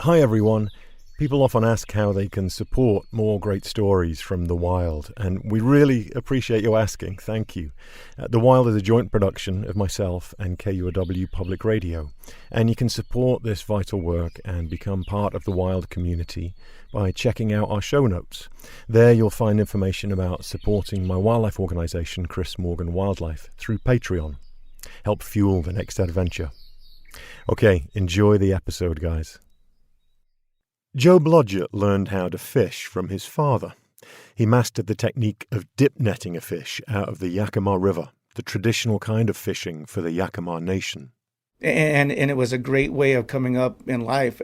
Hi everyone. People often ask how they can support more great stories from The Wild, and we really appreciate you asking. Thank you. The Wild is a joint production of myself and KUOW Public Radio, and you can support this vital work and become part of the Wild community by checking out our show notes. There you'll find information about supporting my wildlife organisation, Chris Morgan Wildlife, through Patreon. Help fuel the next adventure. Okay, enjoy the episode, guys. Joe Blodgett learned how to fish from his father. He mastered the technique of dipnetting a fish out of the Yakima River, the traditional kind of fishing for the Yakama Nation. And it was a great way of coming up in life.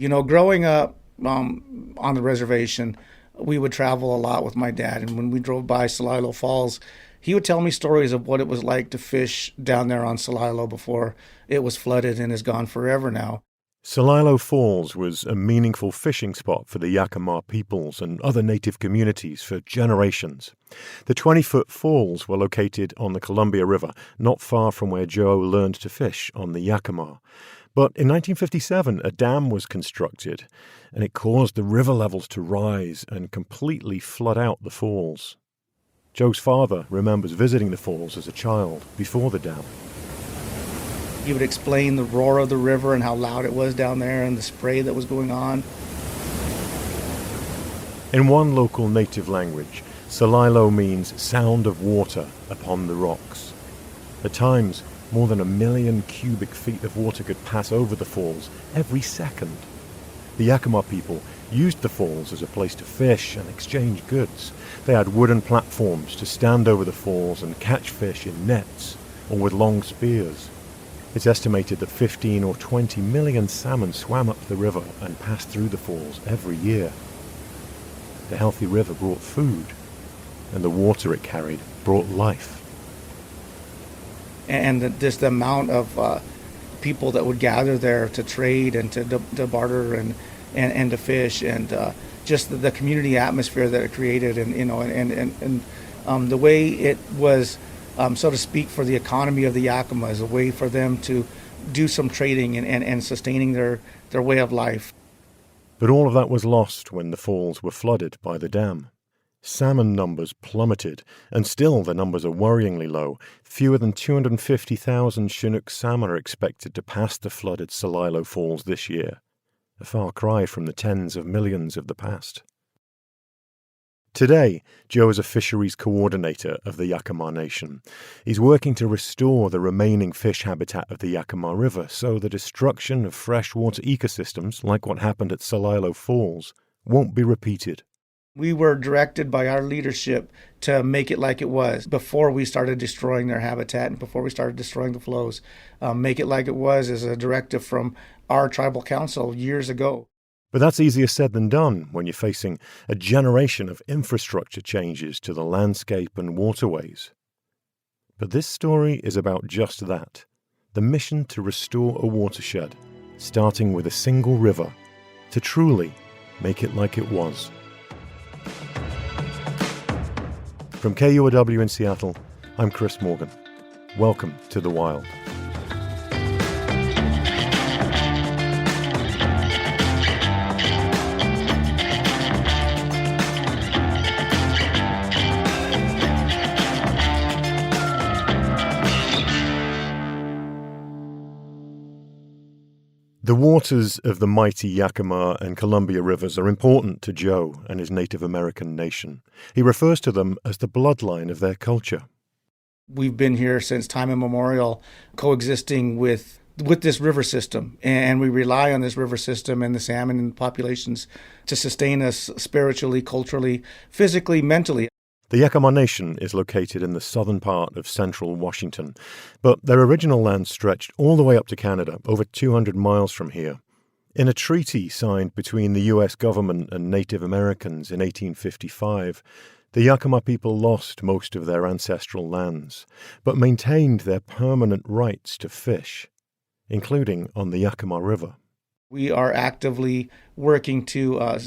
Growing up on the reservation, we would travel a lot with my dad. And when we drove by Celilo Falls, he would tell me stories of what it was like to fish down there on Celilo before it was flooded and is gone forever now. Celilo Falls was a meaningful fishing spot for the Yakima peoples and other native communities for generations. The 20-foot falls were located on the Columbia River, not far from where Joe learned to fish on the Yakima. But in 1957, a dam was constructed, and it caused the river levels to rise and completely flood out the falls. Joe's father remembers visiting the falls as a child before the dam. He would explain the roar of the river and how loud it was down there and the spray that was going on. In one local native language, Celilo means sound of water upon the rocks. At times, more than 1 million cubic feet of water could pass over the falls every second. The Yakima people used the falls as a place to fish and exchange goods. They had wooden platforms to stand over the falls and catch fish in nets or with long spears. It's estimated that 15 or 20 million salmon swam up the river and passed through the falls every year. The healthy river brought food, and the water it carried brought life. And just the amount of people that would gather there to trade and to barter and to fish, and just the community atmosphere that it created, and the way it was, so to speak, for the economy of the Yakima, as a way for them to do some trading and sustaining their way of life. But all of that was lost when the falls were flooded by the dam. Salmon numbers plummeted, and still the numbers are worryingly low. Fewer than 250,000 Chinook salmon are expected to pass the flooded Celilo Falls this year, a far cry from the tens of millions of the past. Today, Joe is a fisheries coordinator of the Yakama Nation. He's working to restore the remaining fish habitat of the Yakima River so the destruction of freshwater ecosystems, like what happened at Celilo Falls, won't be repeated. We were directed by our leadership to make it like it was before we started destroying their habitat and before we started destroying the flows. Make it like it was as a directive from our tribal council years ago. But that's easier said than done when you're facing a generation of infrastructure changes to the landscape and waterways. But this story is about just that, the mission to restore a watershed, starting with a single river, to truly make it like it was. From KUOW in Seattle, I'm Chris Morgan. Welcome to The Wild. The waters of the mighty Yakima and Columbia rivers are important to Joe and his Native American nation. He refers to them as the bloodline of their culture. We've been here since time immemorial, coexisting with this river system, and we rely on this river system and the salmon and populations to sustain us spiritually, culturally, physically, mentally. The Yakama Nation is located in the southern part of central Washington, but their original land stretched all the way up to Canada, over 200 miles from here. In a treaty signed between the U.S. government and Native Americans in 1855, the Yakima people lost most of their ancestral lands, but maintained their permanent rights to fish, including on the Yakima River. We are actively working to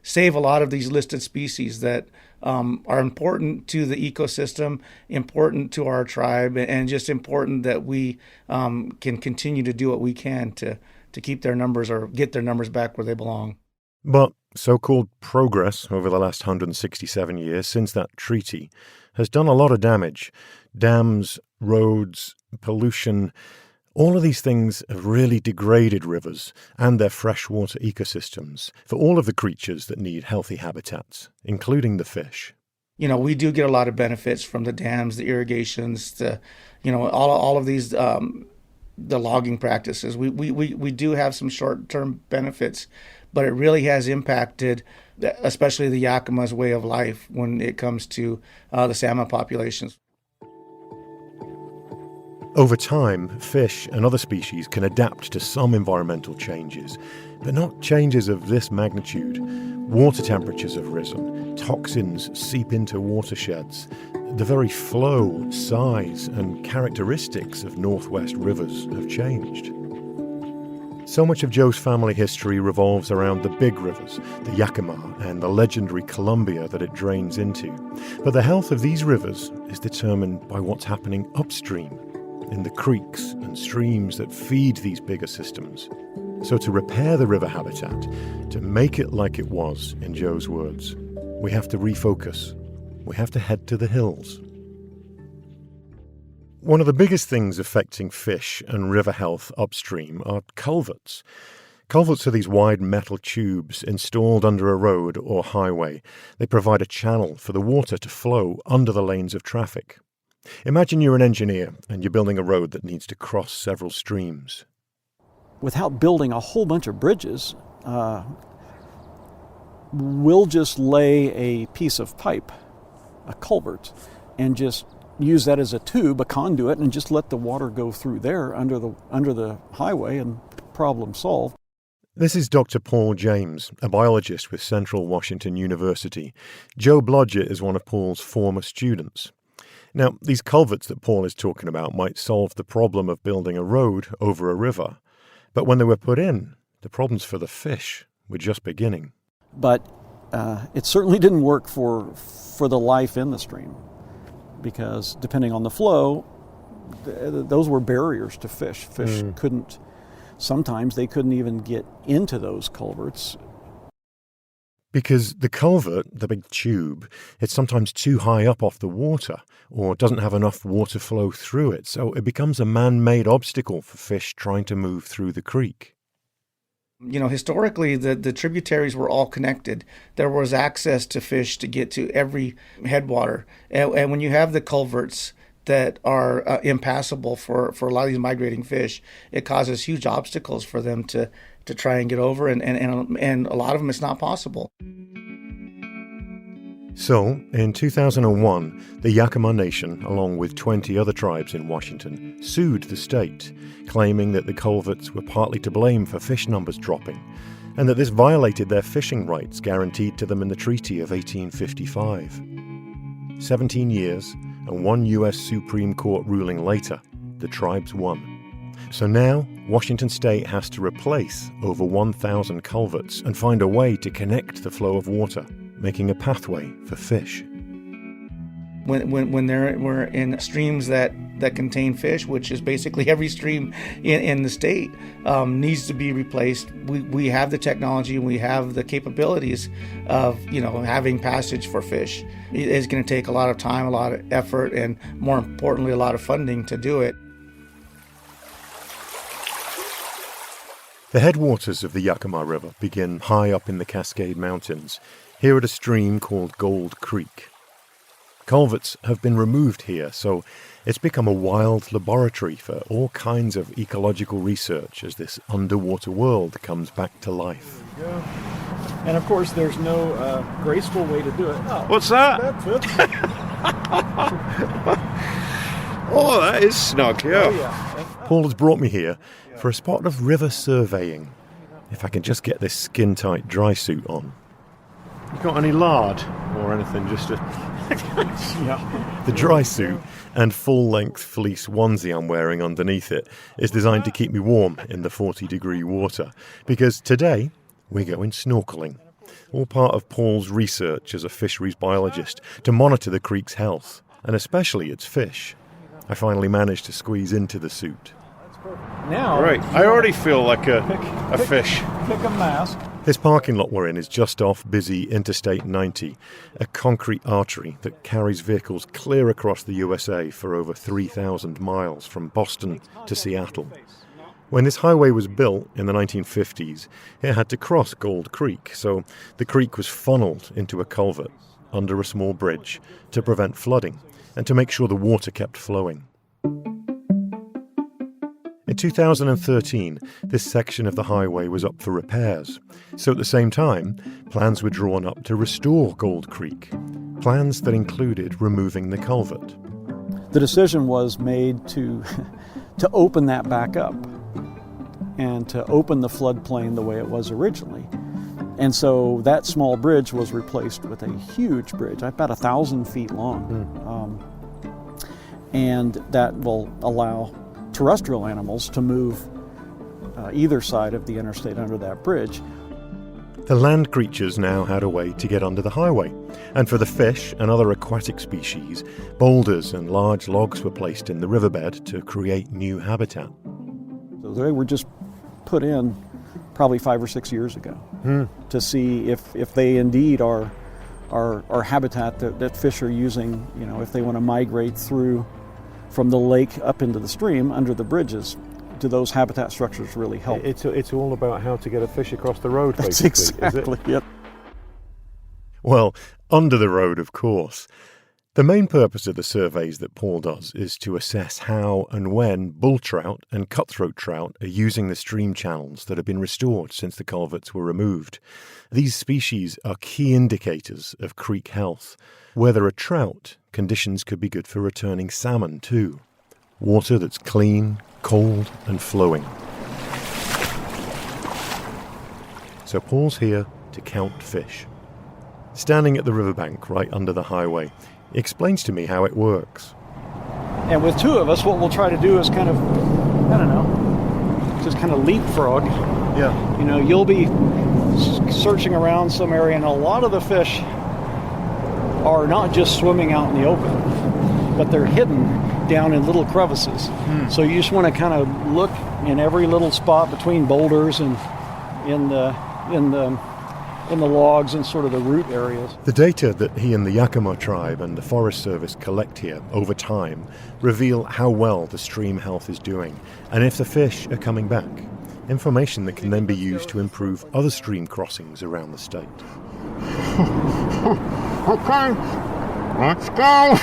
save a lot of these listed species that are important to the ecosystem, important to our tribe, and just important that we can continue to do what we can to keep their numbers or get their numbers back where they belong. But so-called progress over the last 167 years since that treaty has done a lot of damage. Dams, roads, pollution, all of these things have really degraded rivers and their freshwater ecosystems for all of the creatures that need healthy habitats, including the fish. We do get a lot of benefits from the dams, the irrigations, all of these, the logging practices. We do have some short-term benefits, but it really has impacted, especially the Yakama's way of life when it comes to the salmon populations. Over time, fish and other species can adapt to some environmental changes, but not changes of this magnitude. Water temperatures have risen, toxins seep into watersheds. The very flow, size, and characteristics of Northwest rivers have changed. So much of Joe's family history revolves around the big rivers, the Yakima and the legendary Columbia that it drains into. But the health of these rivers is determined by what's happening upstream, in the creeks and streams that feed these bigger systems. So to repair the river habitat, to make it like it was, in Joe's words, we have to refocus. We have to head to the hills. One of the biggest things affecting fish and river health upstream are culverts. Culverts are these wide metal tubes installed under a road or highway. They provide a channel for the water to flow under the lanes of traffic. Imagine you're an engineer and you're building a road that needs to cross several streams. Without building a whole bunch of bridges, we'll just lay a piece of pipe, a culvert, and just use that as a tube, a conduit, and just let the water go through there under the highway, and problem solved. This is Dr. Paul James, a biologist with Central Washington University. Joe Blodgett is one of Paul's former students. Now, these culverts that Paul is talking about might solve the problem of building a road over a river. But when they were put in, the problems for the fish were just beginning. But it certainly didn't work for the life in the stream, because depending on the flow, those were barriers to fish. Fish sometimes they couldn't even get into those culverts. Because the culvert, the big tube, it's sometimes too high up off the water or doesn't have enough water flow through it, so it becomes a man-made obstacle for fish trying to move through the creek. Historically, the tributaries were all connected. There was access to fish to get to every headwater. And when you have the culverts that are impassable for a lot of these migrating fish, it causes huge obstacles for them to try and get over, and a lot of them it's not possible. So, in 2001, the Yakama Nation, along with 20 other tribes in Washington, sued the state, claiming that the culverts were partly to blame for fish numbers dropping, and that this violated their fishing rights guaranteed to them in the Treaty of 1855. 17 years and one U.S. Supreme Court ruling later, the tribes won. So now, Washington State has to replace over 1,000 culverts and find a way to connect the flow of water, making a pathway for fish. When we're in streams that contain fish, which is basically every stream in the state, needs to be replaced. We have the technology and we have the capabilities of having passage for fish. It's going to take a lot of time, a lot of effort, and more importantly, a lot of funding to do it. The headwaters of the Yakima River begin high up in the Cascade Mountains, here at a stream called Gold Creek. Culverts have been removed here, so it's become a wild laboratory for all kinds of ecological research as this underwater world comes back to life. There we go. And of course, there's no graceful way to do it. Oh, what's that? Oh, that is snug, yeah. Oh, yeah. Paul has brought me here for a spot of river surveying. If I can just get this skin-tight dry suit on. You got any lard or anything? Just a... Yeah. The dry suit and full-length fleece onesie I'm wearing underneath it is designed to keep me warm in the 40-degree water. Because today, we're going snorkeling. All part of Paul's research as a fisheries biologist to monitor the creek's health, and especially its fish. I finally managed to squeeze into the suit. That's perfect. now... Right, I already feel like a fish. Pick a mask. This parking lot we're in is just off busy Interstate 90, a concrete artery that carries vehicles clear across the USA for over 3,000 miles from Boston to Seattle. When this highway was built in the 1950s, it had to cross Gold Creek, so the creek was funneled into a culvert under a small bridge to prevent flooding and to make sure the water kept flowing. In 2013, this section of the highway was up for repairs. So at the same time, plans were drawn up to restore Gold Creek. Plans that included removing the culvert. The decision was made to open that back up and to open the floodplain the way it was originally. And so that small bridge was replaced with a huge bridge, about 1,000 feet long. And that will allow terrestrial animals to move either side of the interstate under that bridge. The land creatures now had a way to get under the highway, and for the fish and other aquatic species, boulders and large logs were placed in the riverbed to create new habitat. So they were just put in probably 5 or 6 years ago to see if they indeed are habitat that fish are using, if they want to migrate through from the lake up into the stream under the bridges. Do those habitat structures really help? It's all about how to get a fish across the road, That's basically, exactly is it? it. Well, under the road, of course. The main purpose of the surveys that Paul does is to assess how and when bull trout and cutthroat trout are using the stream channels that have been restored since the culverts were removed. These species are key indicators of creek health. Where there are trout, conditions could be good for returning salmon too. Water that's clean, cold and flowing. So Paul's here to count fish. Standing at the riverbank right under the highway, he explains to me how it works. And with two of us, what we'll try to do is kind of, just kind of leapfrog. Yeah. You'll be searching around some area, and a lot of the fish are not just swimming out in the open, but they're hidden down in little crevices. So you just want to kind of look in every little spot between boulders and in the logs and sort of the root areas. The data that he and the Yakama tribe and the Forest Service collect here over time reveal how well the stream health is doing and if the fish are coming back. Information that can then be used to improve other stream crossings around the state. Okay, let's go.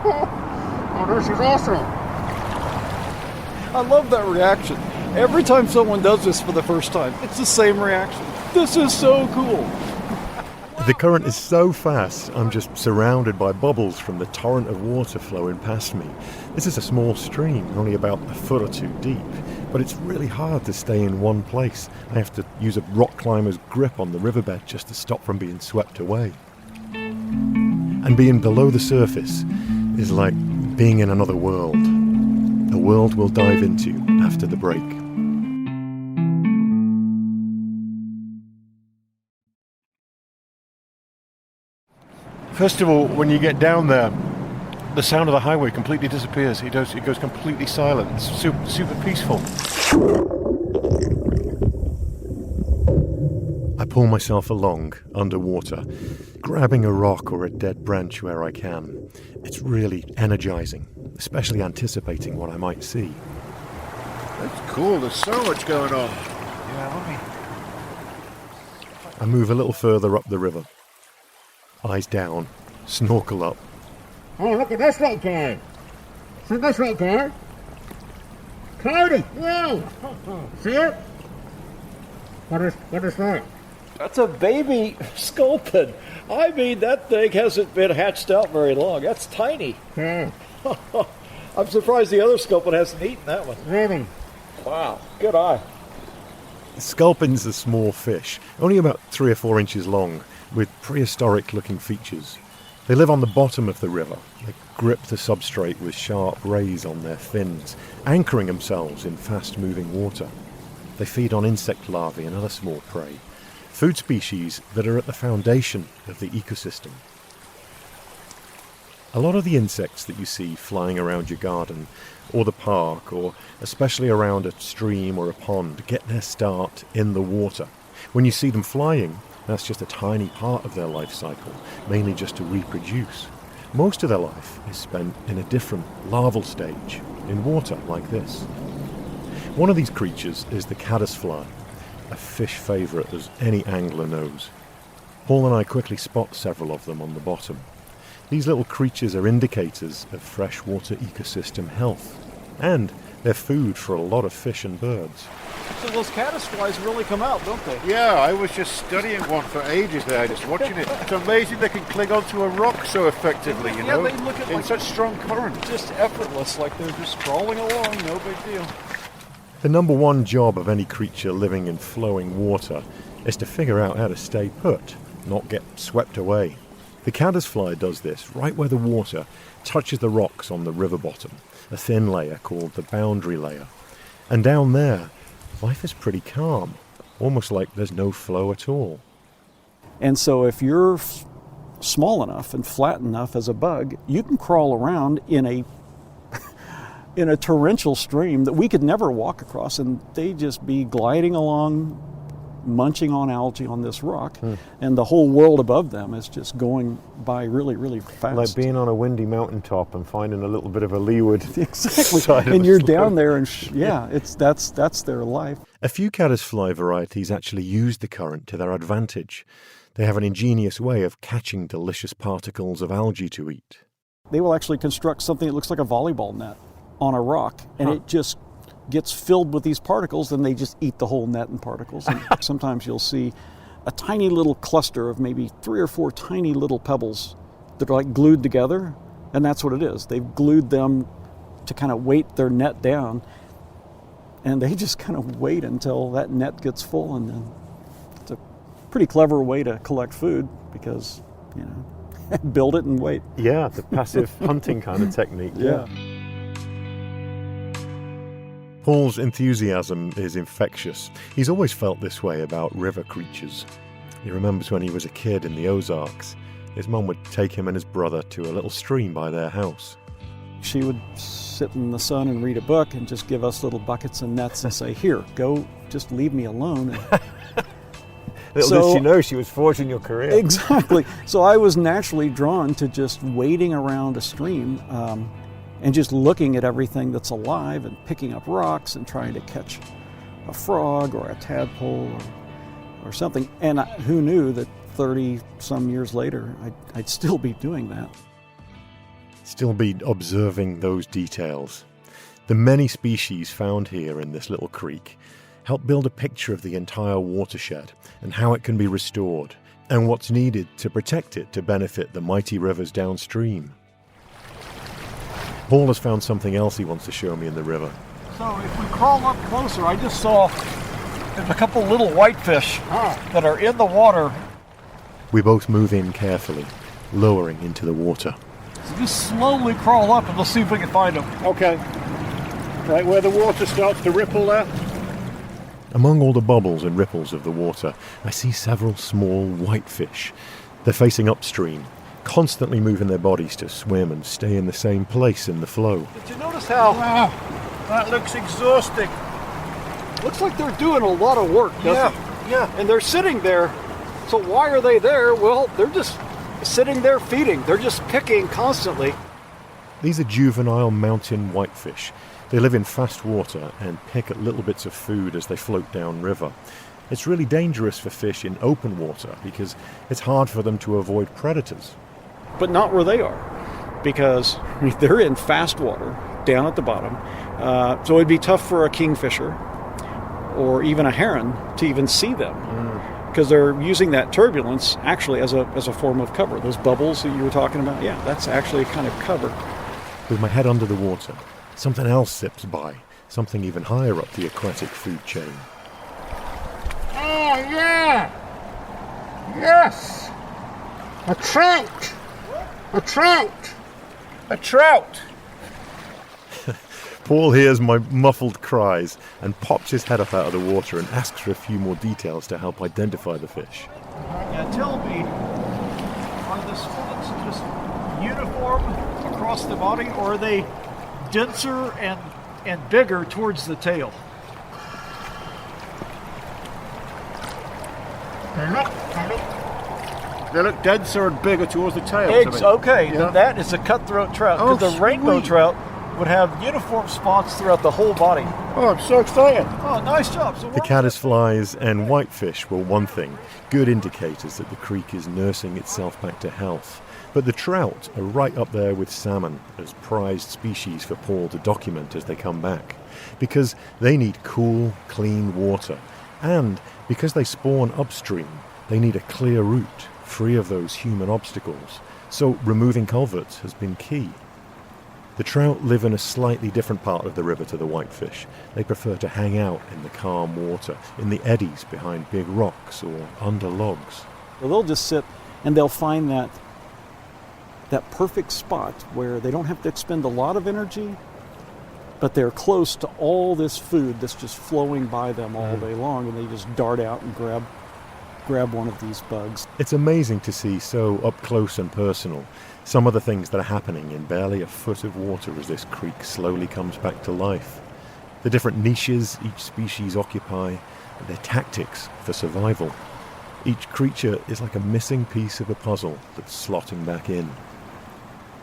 Oh, this is awesome. I love that reaction. Every time someone does this for the first time, it's the same reaction. This is so cool. The current is so fast, I'm just surrounded by bubbles from the torrent of water flowing past me. This is a small stream, only about a foot or two deep, but it's really hard to stay in one place. I have to use a rock climber's grip on the riverbed just to stop from being swept away. And being below the surface is like being in another world. A world we'll dive into after the break. First of all, when you get down there, the sound of the highway completely disappears. It goes completely silent. It's super peaceful. I pull myself along underwater, grabbing a rock or a dead branch where I can. It's really energizing, especially anticipating what I might see. That's cool. There's so much going on. I move a little further up the river. Eyes down, snorkel up. Oh, look at this right there. See this right there? Cody, whoa! See it? What is that? That's a baby sculpin. I mean, that thing hasn't been hatched out very long. That's tiny. Yeah. I'm surprised the other sculpin hasn't eaten that one. Really? Wow, good eye. Sculpin's a small fish, only about 3 or 4 inches long, with prehistoric-looking features. They live on the bottom of the river. They grip the substrate with sharp rays on their fins, anchoring themselves in fast-moving water. They feed on insect larvae and other small prey, food species that are at the foundation of the ecosystem. A lot of the insects that you see flying around your garden or the park, or especially around a stream or a pond, get their start in the water. When you see them flying, that's just a tiny part of their life cycle, mainly just to reproduce. Most of their life is spent in a different larval stage, in water like this. One of these creatures is the caddisfly, a fish favourite as any angler knows. Paul and I quickly spot several of them on the bottom. These little creatures are indicators of freshwater ecosystem health, and they're food for a lot of fish and birds. So those caddisflies really come out, don't they? Yeah, I was just studying one for ages there, just watching it. It's amazing they can cling onto a rock so effectively, you know, they look at in such strong current. just effortless, like they're just crawling along, no big deal. The number one job of any creature living in flowing water is to figure out how to stay put, not get swept away. The caddisfly does this right where the water touches the rocks on the river bottom, a thin layer called the boundary layer. And down there, life is pretty calm, almost like there's no flow at all. And so if you're small enough and flat enough as a bug, you can crawl around in a in a torrential stream that we could never walk across, and they just be gliding along, munching on algae on this rock, and the whole world above them is just going by really, really fast. Like being on a windy mountaintop and finding a little bit of a leeward exactly, side of and the you're slope. down there, and that's their life. A few caddisfly varieties actually use the current to their advantage. They have an ingenious way of catching delicious particles of algae to eat. They will actually construct something that looks like a volleyball net on a rock, and it just gets filled with these particles, and they just eat the whole net in particles. And sometimes you'll see a tiny little cluster of maybe 3 or 4 tiny little pebbles that are like glued together, and that's what it is. They've glued them to kind of weight their net down, and they just kind of wait until that net gets full, and then it's a pretty clever way to collect food because, you know, build it and wait. Yeah, the passive hunting kind of technique. Yeah. Paul's enthusiasm is infectious. He's always felt this way about river creatures. He remembers when he was a kid in the Ozarks. His mum would take him and his brother to a little stream by their house. She would sit in the sun and read a book and just give us little buckets and nets and say, "Here, go, just leave me alone." Little did she know she was forging your career. Exactly. So I was naturally drawn to just wading around a stream and just looking at everything that's alive and picking up rocks and trying to catch a frog or a tadpole or something. And who knew that 30-some years later I'd still be doing that. Still be observing those details. The many species found here in this little creek help build a picture of the entire watershed and how it can be restored, and what's needed to protect it to benefit the mighty rivers downstream. Paul has found something else he wants to show me in the river. So if we crawl up closer, I just saw there's a couple little whitefish that are in the water. We both move in carefully, lowering into the water. So just slowly crawl up and let's see if we can find them. Okay. Right where the water starts to ripple there. Among all the bubbles and ripples of the water, I see several small whitefish. They're facing upstream, constantly moving their bodies to swim and stay in the same place in the flow. Did you notice how That looks exhausting. looks like they're doing a lot of work, doesn't it? Yeah. And they're sitting there. So why are they there? Well, they're just sitting there feeding. They're just picking constantly. These are juvenile mountain whitefish. They live in fast water and pick at little bits of food as they float downriver. It's really dangerous for fish in open water because it's hard for them to avoid predators. But not where they are, because they're in fast water down at the bottom. So it'd be tough for a kingfisher or even a heron to even see them, because they're using that turbulence actually as a form of cover. Those bubbles that you were talking about, yeah, that's actually a kind of cover. With my head under the water, something else zips by, something even higher up the aquatic food chain. Oh, yeah! Yes! A trout! A trout! A trout. Paul hears my muffled cries and pops his head up out of the water and asks for a few more details to help identify the fish. Yeah, tell me, are the spots just uniform across the body, or are they denser and bigger towards the tail? They look denser and bigger towards the tail. Okay, Yeah. then that is a cutthroat trout. Oh, Because the rainbow sweet. trout would have uniform spots throughout the whole body. Oh, I'm so excited. Oh, nice job. So The caddisflies and whitefish were one thing, good indicators that the creek is nursing itself back to health. But the trout are right up there with salmon as prized species for Paul to document as they come back, because they need cool, clean water, and because they spawn upstream, they need a clear route, free of those human obstacles. So removing culverts has been key. The trout live in a slightly different part of the river to the whitefish. They prefer to hang out in the calm water, in the eddies behind big rocks or under logs. Well, they'll just sit and they'll find that perfect spot where they don't have to expend a lot of energy, but they're close to all this food that's just flowing by them all day long, and they just dart out and grab one of these bugs. It's amazing to see so up close and personal some of the things that are happening in barely a foot of water as this creek slowly comes back to life. The different niches each species occupy, and their tactics for survival. Each creature is like a missing piece of a puzzle that's slotting back in.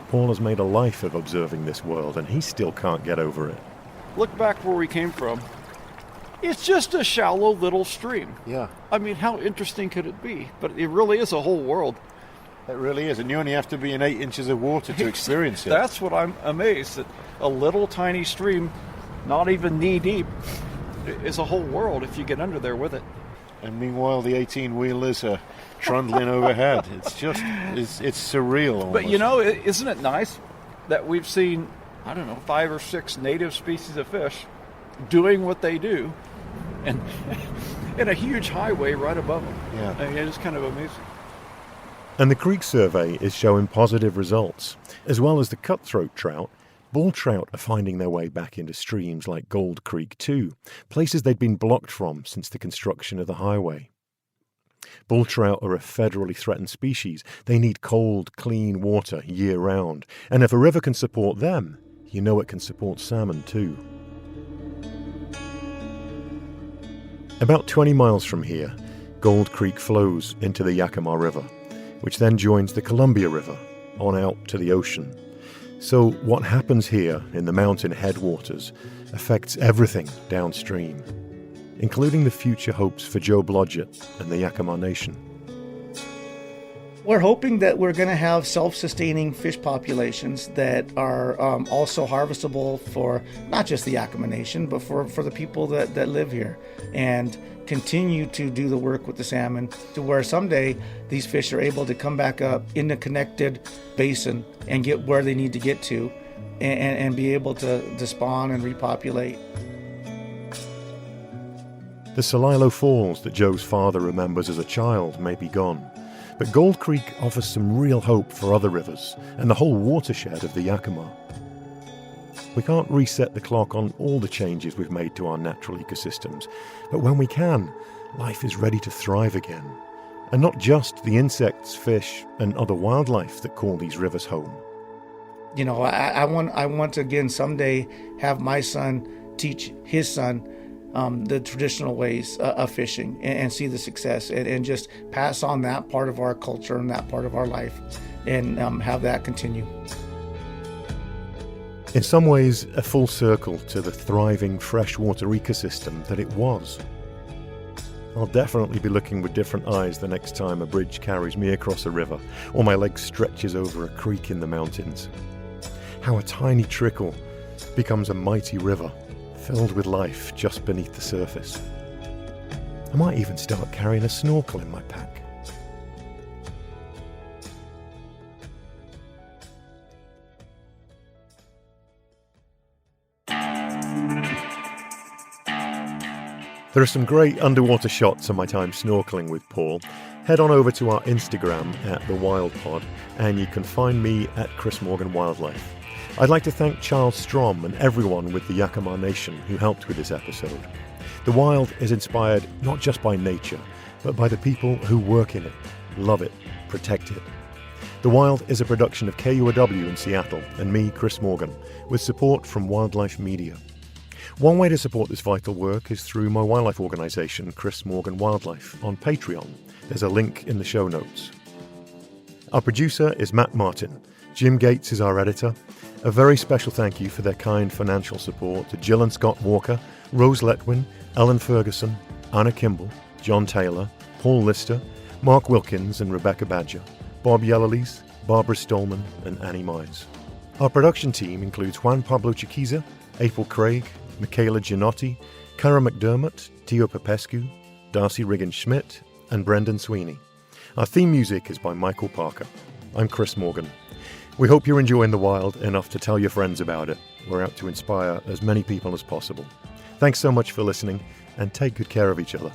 Paul has made a life of observing this world, and he still can't get over it. Look back where we came from. It's just a shallow little stream. Yeah, I mean, how interesting could it be? But it really is a whole world. it really is. And you only have to be in 8 inches of water to experience it. That's what I'm amazed at. A little tiny stream, not even knee deep, is a whole world if you get under there with it. And meanwhile, the 18-wheelers are trundling overhead. It's surreal almost. But you know, isn't it nice that we've seen, 5 or 6 native species of fish doing what they do, and in a huge highway right above them. Yeah. I mean, it's kind of amazing. And the creek survey is showing positive results. As well as the cutthroat trout, bull trout are finding their way back into streams like Gold Creek too, places they'd been blocked from since the construction of the highway. Bull trout are a federally threatened species. They need cold, clean water year-round. And if a river can support them, you know it can support salmon too. About 20 miles from here, Gold Creek flows into the Yakima River, which then joins the Columbia River on out to the ocean. So what happens here in the mountain headwaters affects everything downstream, including the future hopes for Joe Blodgett and the Yakama Nation. We're hoping that we're going to have self-sustaining fish populations that are also harvestable for not just the Yakama Nation, but for the people that live here, and continue to do the work with the salmon to where someday these fish are able to come back up in the connected basin and get where they need to get to and be able to spawn and repopulate. The Celilo Falls that Joe's father remembers as a child may be gone, but Gold Creek offers some real hope for other rivers and the whole watershed of the Yakima. We can't reset the clock on all the changes we've made to our natural ecosystems, but when we can, life is ready to thrive again. And not just the insects, fish, and other wildlife that call these rivers home. You know, I want to again someday have my son teach his son the traditional ways of fishing and see the success and just pass on that part of our culture and that part of our life and have that continue. In some ways, a full circle to the thriving freshwater ecosystem that it was. I'll definitely be looking with different eyes the next time a bridge carries me across a river or my leg stretches over a creek in the mountains. How a tiny trickle becomes a mighty river filled with life just beneath the surface. I might even start carrying a snorkel in my pack. There are some great underwater shots on my time snorkeling with Paul. Head on over to our Instagram at The Wild Pod, and you can find me at Chris Morgan Wildlife. I'd like to thank Charles Strom and everyone with the Yakama Nation who helped with this episode. The wild is inspired not just by nature, but by the people who work in it, love it, protect it. The Wild is a production of KUOW in Seattle and me, Chris Morgan, with support from Wildlife Media. One way to support this vital work is through my wildlife organisation, Chris Morgan Wildlife, on Patreon. There's a link in the show notes. Our producer is Matt Martin. Jim Gates is our editor. A very special thank you for their kind financial support to Jill and Scott Walker, Rose Letwin, Ellen Ferguson, Anna Kimball, John Taylor, Paul Lister, Mark Wilkins and Rebecca Badger, Bob Yellowlees, Barbara Stolman and Annie Mize. Our production team includes Juan Pablo Chiquiza, April Craig, Michaela Gianotti, Cara McDermott, Tio Popescu, Darcy Riggin-Schmidt and Brendan Sweeney. Our theme music is by Michael Parker. I'm Chris Morgan. We hope you're enjoying the wild enough to tell your friends about it. We're out to inspire as many people as possible. Thanks so much for listening, and take good care of each other.